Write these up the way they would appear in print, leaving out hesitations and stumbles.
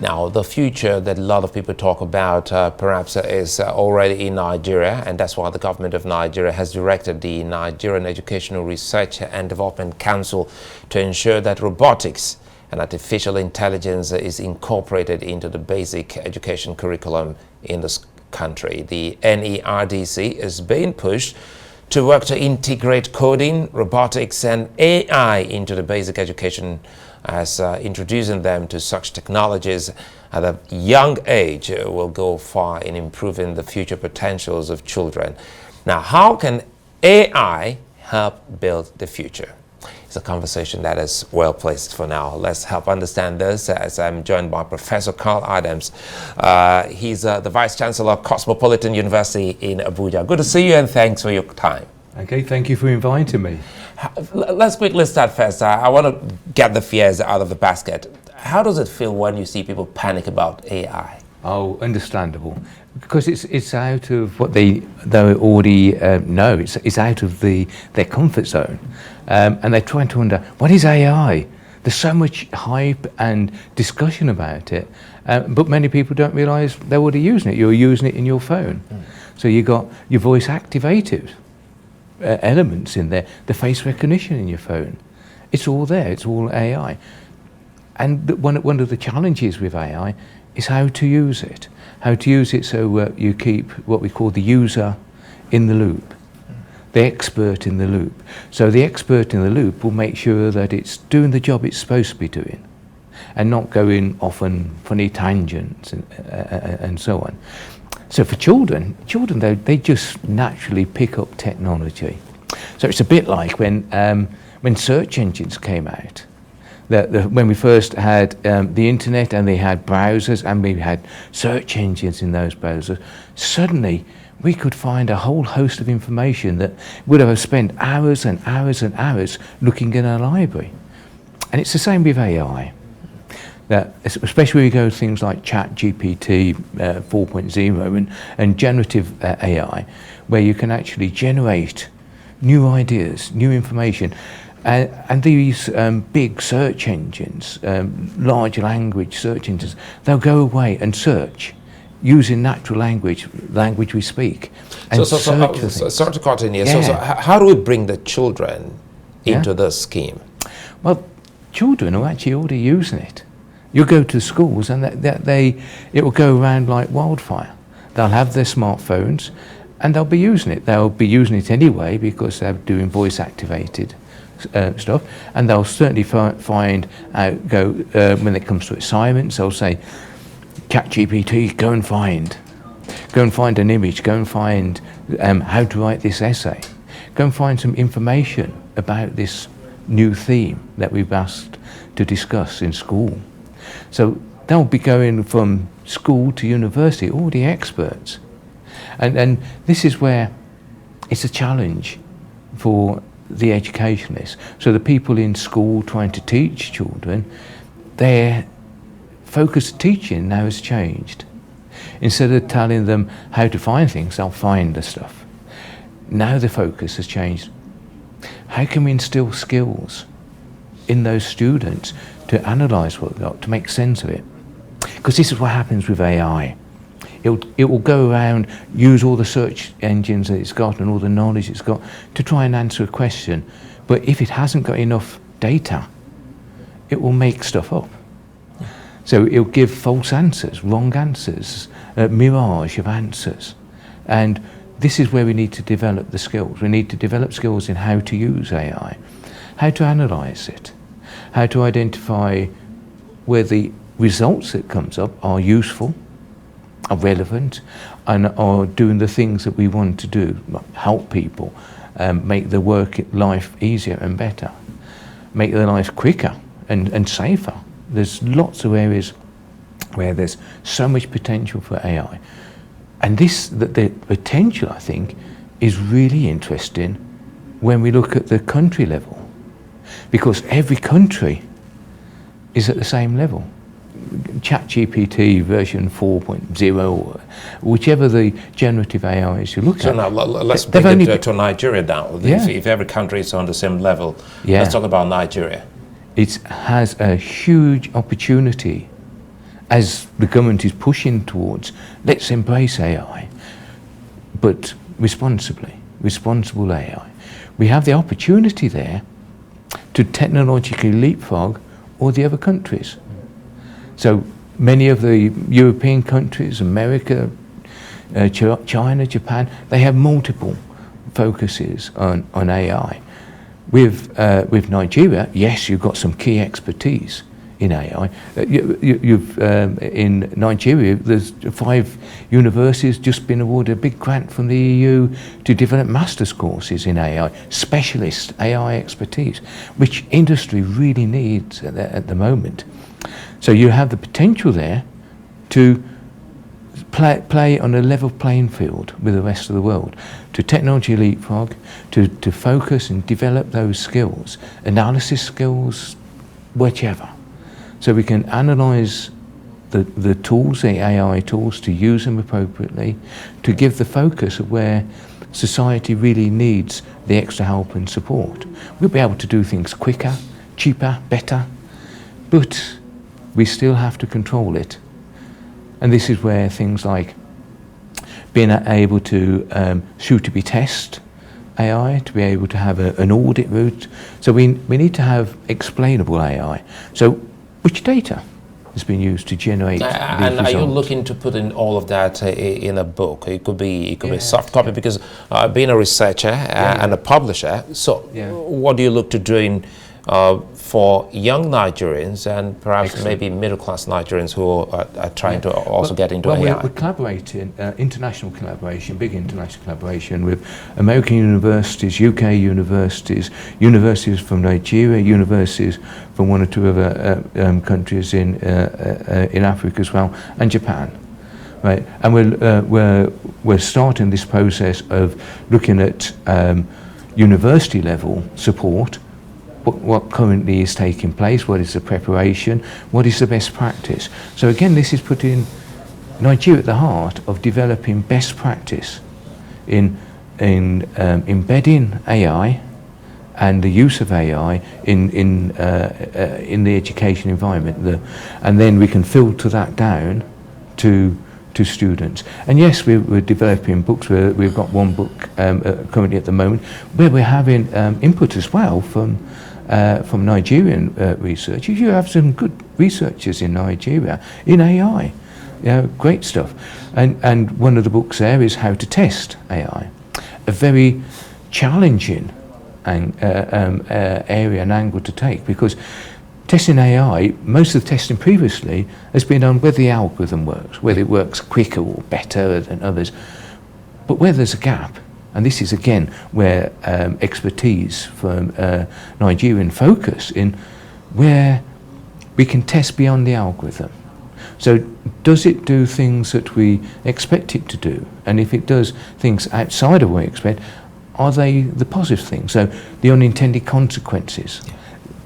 Now, the future that a lot of people talk about perhaps is already in Nigeria, and that's why the government of Nigeria has directed the Nigerian Educational Research and Development Council to ensure that robotics and artificial intelligence is incorporated into the basic education curriculum in this country. The NERDC is being pushed to work to integrate coding, robotics, and AI into the basic education, as introducing them to such technologies at a young age will go far in improving the future potentials of children. Now, how can AI help build the future? It's a conversation that is well placed for now. Let's help understand this as I'm joined by Professor Carl Adams. He's the Vice Chancellor of Cosmopolitan University in Abuja. Good to see you, and thanks for your time. Okay, thank you for inviting me. Let's quickly start first. I want to get the fears out of the basket. How does it feel when you see people panic about AI? Oh, understandable, because it's out of what they already know. It's out of their comfort zone, and they're trying to wonder, what is AI? There's so much hype and discussion about it, but many people don't realise they're already using it. You're using it in your phone, so you got your voice activated elements in there, the face recognition in your phone. It's all there. It's all AI, and one of the challenges with AI is how to use it. How to use it so you keep what we call the user in the loop, the expert in the loop. So the expert in the loop will make sure that it's doing the job it's supposed to be doing and not going off on funny tangents and so on. So for children though, they just naturally pick up technology. So it's a bit like when search engines came out. When we first had the internet and they had browsers and we had search engines in those browsers, suddenly we could find a whole host of information that would have spent hours and hours and hours looking in a library. And it's the same with AI. That, especially when you go to things like ChatGPT 4.0 and generative AI, where you can actually generate new ideas, new information. And these big search engines, large language search engines, they'll go away and search using natural language we speak. And sorry to cut in here. Yeah. So how do we bring the children into this scheme? Well, children are actually already using it. You'll go to schools and it will go around like wildfire. They'll have their smartphones and they'll be using it. They'll be using it anyway because they're doing voice activated stuff, and they'll certainly find out, when it comes to assignments, they'll say, ChatGPT, go and find an image, go and find how to write this essay, go and find some information about this new theme that we've asked to discuss in school. So they'll be going from school to university, already experts. And this is where it's a challenge for the educationalists. So the people in school trying to teach children, their focus of teaching now has changed. Instead of telling them how to find things, they'll find the stuff. Now the focus has changed. How can we instill skills in those students to analyse what they've got, to make sense of it? Because this is what happens with AI. It will go around, use all the search engines that it's got and all the knowledge it's got to try and answer a question. But if it hasn't got enough data, it will make stuff up. So it'll give false answers, wrong answers, a mirage of answers. And this is where we need to develop the skills. We need to develop skills in how to use AI, how to analyse it, how to identify where the results that comes up are useful, are relevant, and are doing the things that we want to do, help people, make their life easier and better, make their life quicker and safer. There's lots of areas where there's so much potential for AI. And the potential, I think, is really interesting when we look at the country level, because every country is at the same level. ChatGPT version 4.0, whichever the generative AI is you look at. So now let's bring it to Nigeria now. Yeah. If every country is on the same level, let's talk about Nigeria. It has a huge opportunity as the government is pushing towards, let's embrace AI, but responsibly, responsible AI. We have the opportunity there to technologically leapfrog all the other countries. So many of the European countries, America, China, Japan, they have multiple focuses on AI. With Nigeria, yes, you've got some key expertise in AI. In Nigeria, there's 5 universities just been awarded a big grant from the EU to develop master's courses in AI, specialist AI expertise, which industry really needs at the moment. So you have the potential there to play on a level playing field with the rest of the world, to technology leapfrog, to focus and develop those skills, analysis skills, whichever. So we can analyse the tools, the AI tools, to use them appropriately, to give the focus of where society really needs the extra help and support. We'll be able to do things quicker, cheaper, better, but we still have to control it. And this is where things like being able to suitably test AI, to be able to have an audit route. So we need to have explainable AI. So which data has been used to generate these and results? are you looking to put in all of that in a book? It could be soft copy, because being a researcher and a publisher, so what do you look to doing for young Nigerians and perhaps maybe middle-class Nigerians who are trying to also get into AI? We're collaborating, international collaboration, big international collaboration with American universities, UK universities, universities from Nigeria, universities from 1 or 2 other countries in Africa as well, and Japan. Right, and we're starting this process of looking at university level support. What currently is taking place, what is the preparation, what is the best practice. So again, this is putting Nigeria at the heart of developing best practice in embedding AI and the use of AI in the education environment, and then we can filter that down to students. And yes, we're developing books. We've got one book currently at the moment where we're having input as well from Nigerian researchers. You have some good researchers in Nigeria in AI. Great stuff. And one of the books there is How to Test AI, a very challenging area and angle to take, because testing AI, most of the testing previously has been on whether the algorithm works, whether it works quicker or better than others. But where there's a gap, and this is again where expertise from Nigerian focus in where we can test beyond the algorithm. So does it do things that we expect it to do? And if it does things outside of what we expect, are they the positive things? So the unintended consequences,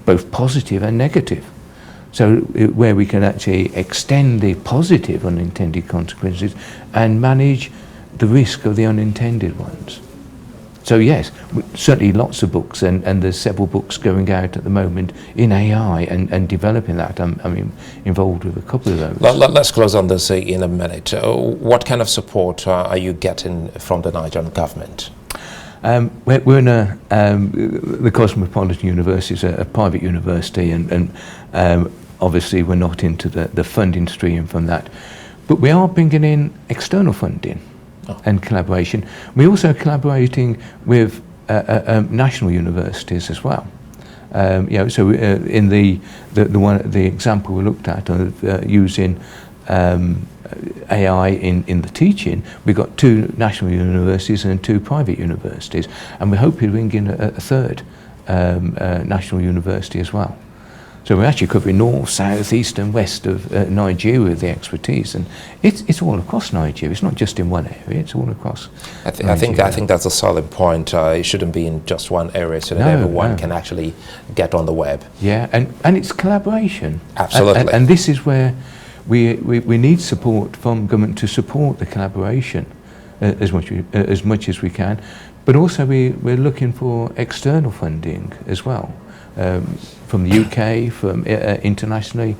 both positive and negative. So where we can actually extend the positive unintended consequences and manage the risk of the unintended ones. So yes, certainly lots of books, and there's several books going out at the moment in AI and developing that. I'm involved with a couple of those. Let's close on this in a minute. What kind of support are you getting from the Nigerian government? We're in the Cosmopolitan University is a private university, and obviously we're not into the funding stream from that. But we are bringing in external funding and collaboration. We're also collaborating with national universities as well. So in the example we looked at of using AI in the teaching, we've got 2 national universities and 2 private universities, and we're hoping to bring in a 3rd national university as well. So we're actually covering north, south, east and west of Nigeria with the expertise, and it's all across Nigeria. It's not just in one area, it's all across I think that's a solid point. It shouldn't be in just one area, so that everyone can actually get on the web. Yeah, and it's collaboration. Absolutely. And this is where we need support from government to support the collaboration as much as we can, but also we're looking for external funding as well, from the UK, from internationally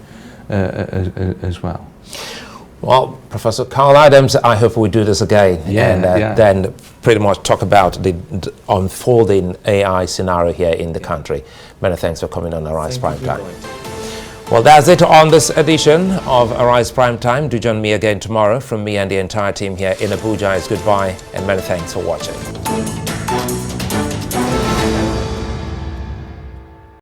as well. Well, Professor Carl Adams, I hope we do this again then pretty much talk about the unfolding AI scenario here in the country. Many thanks for coming on Arise Prime Time. Well, that's it on this edition of Arise Prime Time. Do join me again tomorrow. From me and the entire team here in Abuja, it's goodbye and many thanks for watching.